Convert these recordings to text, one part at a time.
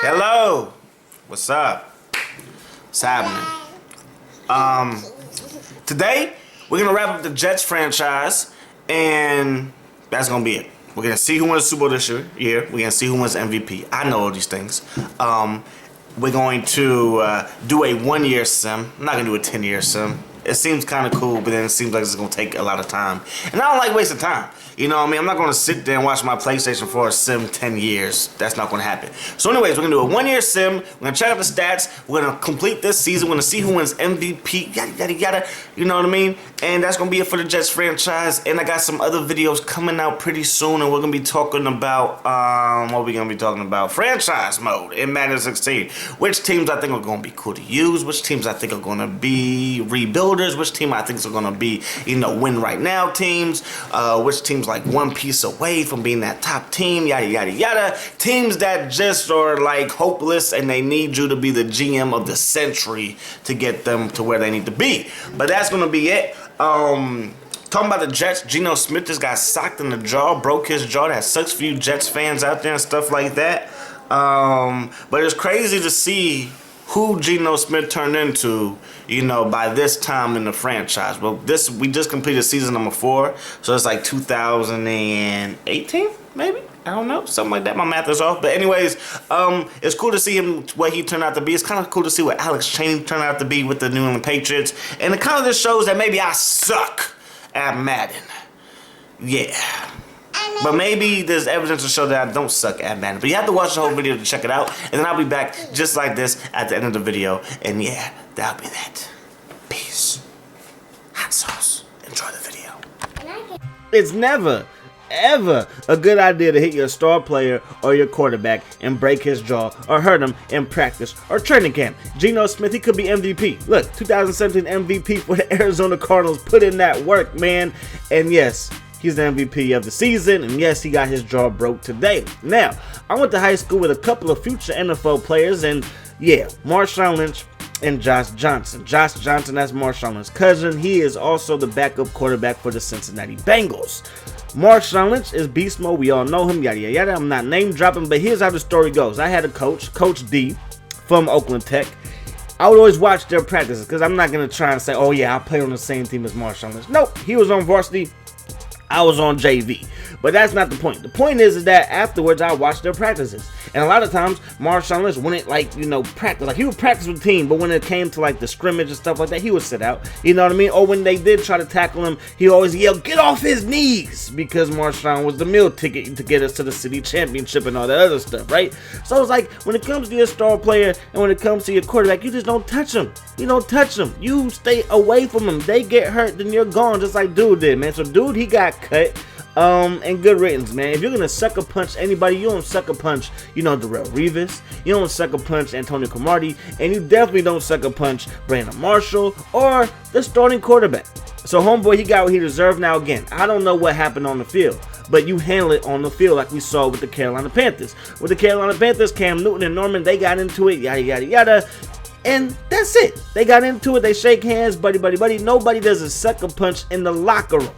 Hello. What's up? What's happening? Today we're gonna wrap up the Jets franchise, and that's gonna be it. We're gonna see who wins the Super Bowl this year. We're gonna see who wins MVP. I know all these things. We're going to do a 1-year sim. I'm not gonna do a 10-year sim. It seems kind of cool, but then it seems like it's gonna take a lot of time, and I don't like wasting time. You know what I mean? I'm not gonna sit there and watch my PlayStation for a sim 10 years. That's not gonna happen. So anyways, we're gonna do a 1-year sim. We're gonna check out the stats. We're gonna complete this season. We're gonna see who wins MVP, yada, yada, yada. You know what I mean? And that's gonna be it for the Jets franchise. And I got some other videos coming out pretty soon, and we're gonna be talking about, what are we gonna be talking about? Franchise mode in Madden 16. Which teams I think are gonna be cool to use, which teams I think are gonna be rebuilders, which team I think are gonna be, win right now teams, which teams like one piece away from being that top team, yada yada yada. Teams that just are like hopeless and they need you to be the GM of the century to get them to where they need to be. But that's gonna be it. Talking about the Jets, Geno Smith just got socked in the jaw, broke his jaw. That sucks for you Jets fans out there and stuff like that. But it's crazy to see who Geno Smith turned into, by this time in the franchise. Well, we just completed season number 4, so it's like 2018, maybe? I don't know, something like that. My math is off. But anyways, it's cool to see him, what he turned out to be. It's kind of cool to see what Alex Cheney turned out to be with the New England Patriots. And it kind of just shows that maybe I suck at Madden. Yeah. But maybe there's evidence to show that I don't suck at Madden. But you have to watch the whole video to check it out. And then I'll be back just like this at the end of the video. And yeah, that'll be that. Peace. Hot sauce. Enjoy the video. It's never, ever a good idea to hit your star player or your quarterback and break his jaw or hurt him in practice or training camp. Geno Smith, he could be MVP. Look, 2017 MVP for the Arizona Cardinals. Put in that work, man. And yes, he's the MVP of the season, and yes, he got his jaw broke today. Now, I went to high school with a couple of future NFL players, and yeah, Marshawn Lynch and Josh Johnson. Josh Johnson, that's Marshawn Lynch's cousin. He is also the backup quarterback for the Cincinnati Bengals. Marshawn Lynch is beast mode. We all know him, yada, yada, yada. I'm not name dropping, but here's how the story goes. I had a coach, Coach D, from Oakland Tech. I would always watch their practices, because I'm not going to try and say, oh yeah, I play on the same team as Marshawn Lynch. Nope, he was on varsity. I was on JV. But that's not the point. The point is that afterwards I watched their practices. And a lot of times Marshawn Lynch wouldn't practice. Like he would practice with the team, but when it came to like the scrimmage and stuff like that, he would sit out. You know what I mean? Or when they did try to tackle him, he always yelled, "Get off his knees!" Because Marshawn was the meal ticket to get us to the city championship and all that other stuff, right? So it's like when it comes to your star player and when it comes to your quarterback, you just don't touch him. You don't touch them. You stay away from them. They get hurt, then you're gone, just like Dude did, man. So Dude, he got cut. And good riddance, man. If you're gonna sucker punch anybody, you don't sucker punch, Darrelle Revis. You don't sucker punch Antonio Cromartie, and you definitely don't sucker punch Brandon Marshall or the starting quarterback. So homeboy, he got what he deserved. Now again, I don't know what happened on the field, but you handle it on the field like we saw with the Carolina Panthers. With the Carolina Panthers, Cam Newton and Norman, they got into it, yada yada yada. And that's it. They got into it. They shake hands, buddy, buddy, buddy. Nobody does a sucker punch in the locker room.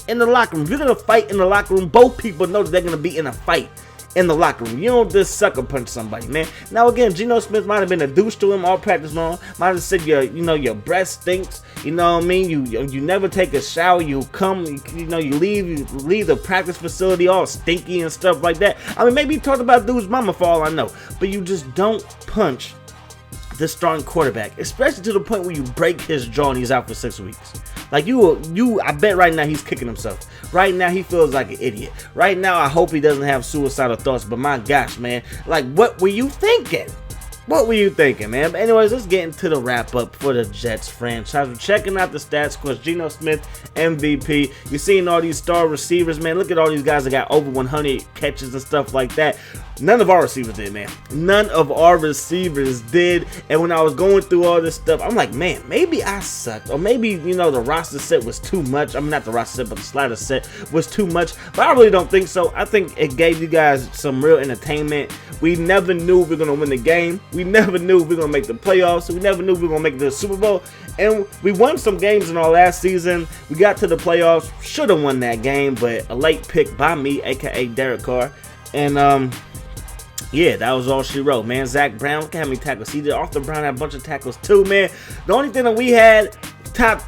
In the locker room. If you're going to fight in the locker room, both people know that they're going to be in a fight in the locker room. You don't just sucker punch somebody, man. Now again, Geno Smith might have been a douche to him all practice long. Might have said your breath stinks. You know what I mean? You never take a shower. You come, you leave the practice facility all stinky and stuff like that. I mean, maybe you talked about Dude's mama for all I know. But you just don't punch the starting quarterback, especially to the point where you break his jaw and he's out for 6 weeks. Like I bet right now he's kicking himself. Right now he feels like an idiot. Right now I hope he doesn't have suicidal thoughts, but my gosh, man, like what were you thinking? What were you thinking, man? But anyways, let's get into the wrap up for the Jets franchise. We're checking out the stats. Of course, Geno Smith, MVP. You're seeing all these star receivers, man. Look at all these guys that got over 100 catches and stuff like that. None of our receivers did, man. None of our receivers did. And when I was going through all this stuff, I'm like, man, maybe I sucked. Or maybe, the roster set was too much. I mean, not the roster set, but the slider set was too much. But I really don't think so. I think it gave you guys some real entertainment. We never knew we were going to win the game. We never knew we were going to make the playoffs. We never knew we were going to make the Super Bowl. And we won some games in our last season. We got to the playoffs. Should have won that game, but a late pick by me, a.k.a. Derek Carr. And Yeah, that was all she wrote, man. Zach Brown, look how many tackles he did. Arthur Brown had a bunch of tackles too, man. The only thing that we had, top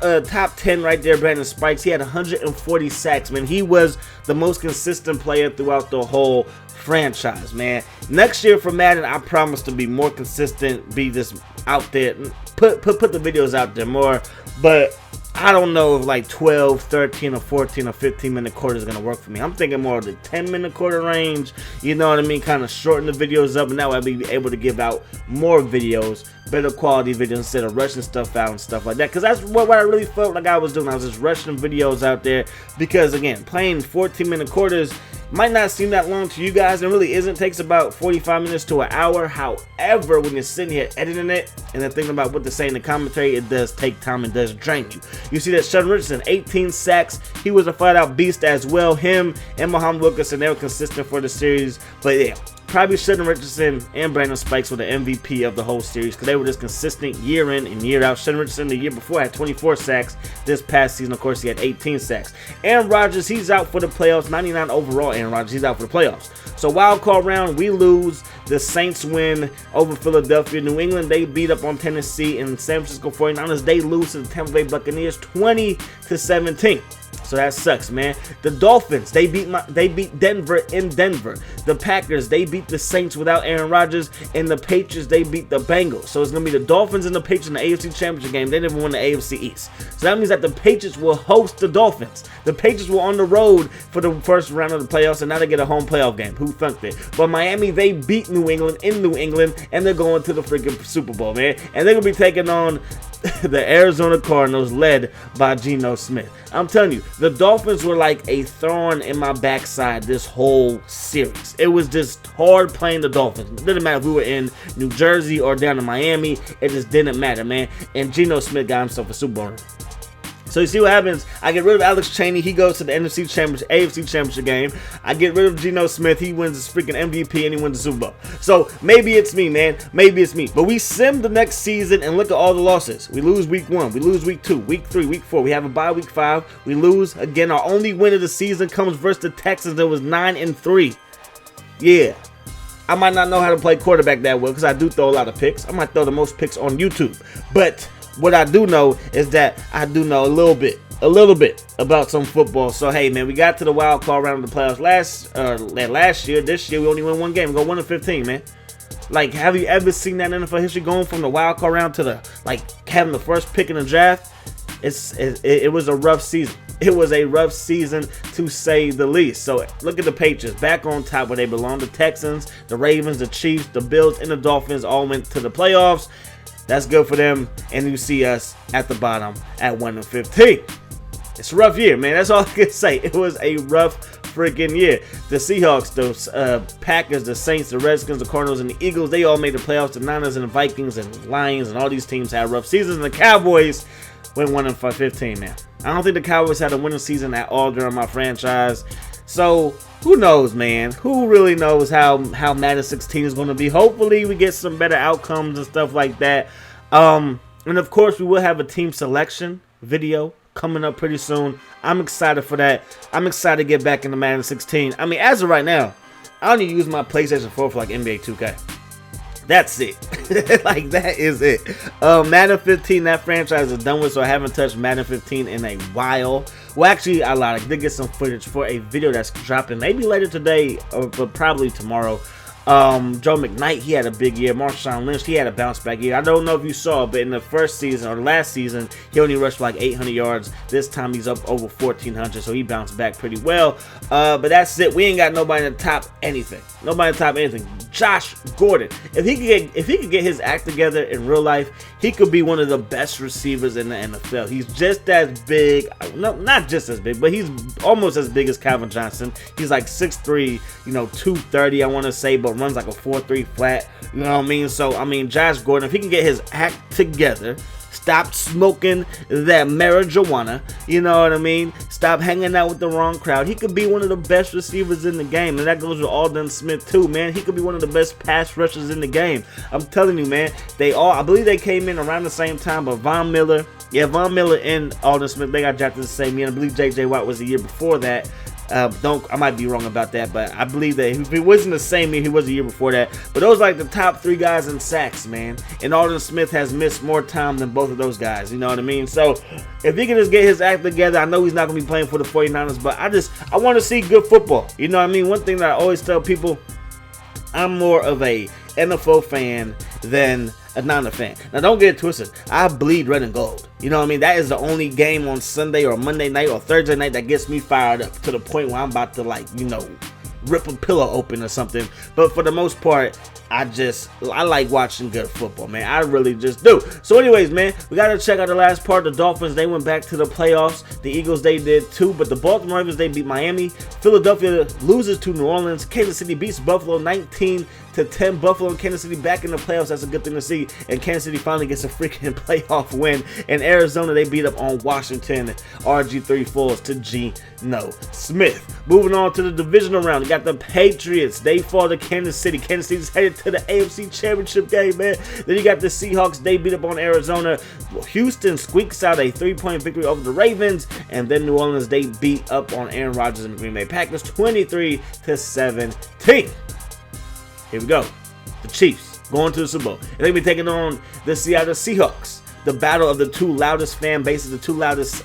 10 right there, Brandon Spikes. He had 140 sacks, man. He was the most consistent player throughout the whole franchise, man. Next year for Madden, I promise to be more consistent, be just out there, put the videos out there more, but I don't know if like 12, 13, or 14, or 15-minute quarter is going to work for me. I'm thinking more of the 10-minute quarter range, you know what I mean? Kind of shorten the videos up, and that way I'll be able to give out more videos, better quality videos, instead of rushing stuff out and stuff like that. Because that's what I really felt like I was doing. I was just rushing videos out there because, again, playing 14-minute quarters might not seem that long to you guys. It really isn't. It takes about 45 minutes to an hour. However, when you're sitting here editing it and then thinking about what to say in the commentary, it does take time and does drain you. You see that Sheldon Richardson, 18 sacks. He was a flat-out beast as well. Him and Muhammad Wilkerson, they were consistent for the series. But yeah, probably Sheldon Richardson and Brandon Spikes were the MVP of the whole series because they were just consistent year in and year out. Sheldon Richardson the year before had 24 sacks. This past season, of course, he had 18 sacks. Aaron Rodgers, he's out for the playoffs. 99 overall, Aaron Rodgers, he's out for the playoffs. So wild card round, we lose. The Saints win over Philadelphia. New England, they beat up on Tennessee. And San Francisco 49ers, they lose to the Tampa Bay Buccaneers 20-17. So that sucks, man. The Dolphins, they beat Denver in Denver. The Packers, they beat the Saints without Aaron Rodgers. And the Patriots, they beat the Bengals. So it's going to be the Dolphins and the Patriots in the AFC Championship game. They never won the AFC East. So that means that the Patriots will host the Dolphins. The Patriots were on the road for the first round of the playoffs, and now they get a home playoff game. Who thunked it? But Miami, they beat New England in New England, and they're going to the freaking Super Bowl, man. And they're going to be taking on the Arizona Cardinals, led by Geno Smith. I'm telling you, the Dolphins were like a thorn in my backside this whole series. It was just hard playing the Dolphins. It didn't matter if we were in New Jersey or down in Miami. It just didn't matter, man. And Geno Smith got himself a Super Bowl ring. So you see what happens. I get rid of Alex Cheney. He goes to the AFC Championship game. I get rid of Geno Smith. He wins the freaking MVP and he wins the Super Bowl. So maybe it's me, man. Maybe it's me. But we sim the next season and look at all the losses. We lose week 1. We lose week 2. Week 3. Week 4. We have a bye week 5. We lose again. Our only win of the season comes versus the Texans. That was 9-3. Yeah. I might not know how to play quarterback that well because I do throw a lot of picks. I might throw the most picks on YouTube. But what I do know is that I do know a little bit about some football. So hey, man, we got to the wild card round of the playoffs last year. This year we only win one game. We go 1-15, man. Like, have you ever seen that in NFL history, going from the wild card round to having the first pick in the draft? It was a rough season. It was a rough season to say the least. So look at the Patriots back on top where they belong. The Texans, the Ravens, the Chiefs, the Bills, and the Dolphins all went to the playoffs. That's good for them, and you see us at the bottom at 1-15. It's a rough year, man. That's all I can say. It was a rough freaking year. The Seahawks, the Packers, the Saints, the Redskins, the Cardinals, and the Eagles, they all made the playoffs. The Niners and the Vikings and Lions and all these teams had rough seasons. And the Cowboys went 1-15, man. I don't think the Cowboys had a winning season at all during my franchise. So who knows, man? Who really knows how Madden 16 is going to be? Hopefully we get some better outcomes and stuff like that. And of course we will have a team selection video coming up pretty soon. I'm excited for that. I'm excited to get back into Madden 16. I mean, as of right now, I only use my PlayStation 4 for like NBA 2K. That's it. Like, that is it. Madden 15, that franchise is done with, so I haven't touched Madden 15 in a while. Well, actually, I lied. I did get some footage for a video that's dropping maybe later today, but probably tomorrow. Joe McKnight, he had a big year. Marshawn Lynch, he had a bounce back year. I don't know if you saw, but in the first season or last season, he only rushed for like 800 yards. This time he's up over 1,400, so he bounced back pretty well. But that's it. We ain't got nobody in the top anything. Nobody in the top anything. Josh Gordon, if he could get his act together in real life, he could be one of the best receivers in the NFL. He's just as big, no, not just as big, but he's almost as big as Calvin Johnson. He's like 6'3", 230, I want to say, but runs like a 4.3 flat. You know what I mean? So I mean, Josh Gordon, if he can get his act together, stop smoking that marijuana, you know what I mean? Stop hanging out with the wrong crowd. He could be one of the best receivers in the game, and that goes with Aldon Smith too, man. He could be one of the best pass rushers in the game. I'm telling you, man. I believe they came in around the same time, but Von Miller and Aldon Smith, they got drafted the same year. I believe J.J. Watt was the year before that. I might be wrong about that, but I believe that if he wasn't the same year, he was the year before that. But those are like the top 3 guys in sacks, man. And Alden Smith has missed more time than both of those guys. You know what I mean? So if he can just get his act together, I know he's not going to be playing for the 49ers, but I want to see good football. You know what I mean? One thing that I always tell people, I'm more of a NFL fan than a Niner fan. Now, don't get it twisted. I bleed red and gold. You know what I mean? That is the only game on Sunday or Monday night or Thursday night that gets me fired up to the point where I'm about to, like, you know, rip a pillow open or something. But for the most part, I like watching good football, man. I really just do. So anyways, man, we got to check out the last part. The Dolphins, they went back to the playoffs. The Eagles, they did too. But the Baltimore Ravens, they beat Miami. Philadelphia loses to New Orleans. Kansas City beats Buffalo 19-10. Buffalo and Kansas City back in the playoffs. That's a good thing to see. And Kansas City finally gets a freaking playoff win. And Arizona, they beat up on Washington. RG3 falls to Geno Smith. Moving on to the divisional round. We got the Patriots. They fall to Kansas City. Kansas City's headed to the AFC Championship game, man. Then you got the Seahawks. They beat up on Arizona. Houston squeaks out a 3-point victory over the Ravens. And then New Orleans, they beat up on Aaron Rodgers and the Green Bay Packers 23-17. Here we go. The Chiefs going to the Super Bowl. And they're going to be taking on the Seattle Seahawks. The battle of the 2 loudest fan bases, the 2 loudest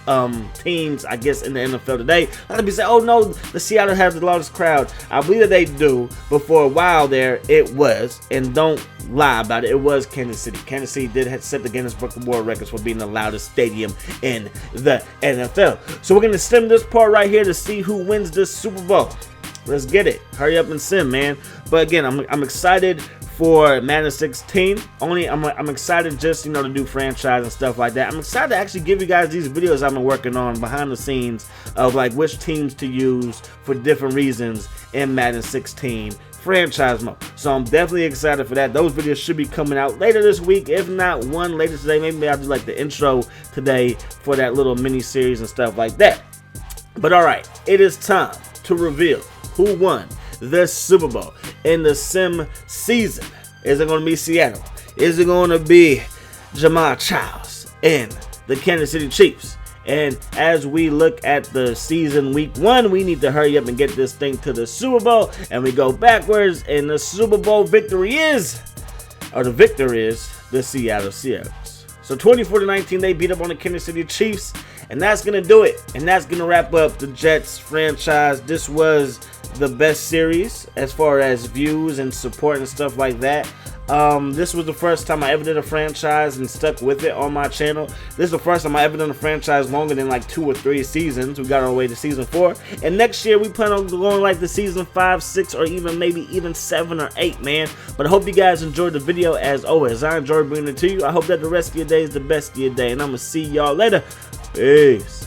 teams, I guess, in the NFL today. A lot of people say, oh no, the Seattle has the loudest crowd. I believe that they do, but for a while there, it was, and don't lie about it, it was Kansas City. Kansas City did set the Guinness Book of World Records for being the loudest stadium in the NFL. So we're going to sim this part right here to see who wins this Super Bowl. Let's get it. Hurry up and sim, man. But again, I'm excited for Madden 16. I'm excited just, you know, to do franchise and stuff like that. I'm excited to actually give you guys these videos I've been working on behind the scenes of like which teams to use for different reasons in Madden 16 franchise mode. So I'm definitely excited for that. Those videos should be coming out later this week, if not one later today. Maybe I'll do like the intro today for that little mini series and stuff like that. But all right, it is time to reveal who won the Super Bowl in the sim season. Is it going to be Seattle? Is it going to be Jamal Charles and the Kansas City Chiefs? And as we look at the season week 1, we need to hurry up and get this thing to the Super Bowl. And we go backwards, and the Super Bowl victory is, or the victor is, the Seattle Seahawks. So 24-19, they beat up on the Kansas City Chiefs. And that's going to do it. And that's going to wrap up the Jets franchise. This was the best series as far as views and support and stuff like that. This was the first time I ever did a franchise and stuck with it on my channel. This is the first time I ever done a franchise longer than like 2 or 3 seasons. We got our way to season 4. And next year we plan on going like the season 5, 6, or maybe even 7 or 8, man. But I hope you guys enjoyed the video as always. I enjoyed bringing it to you. I hope that the rest of your day is the best of your day. And I'm going to see y'all later. Peace.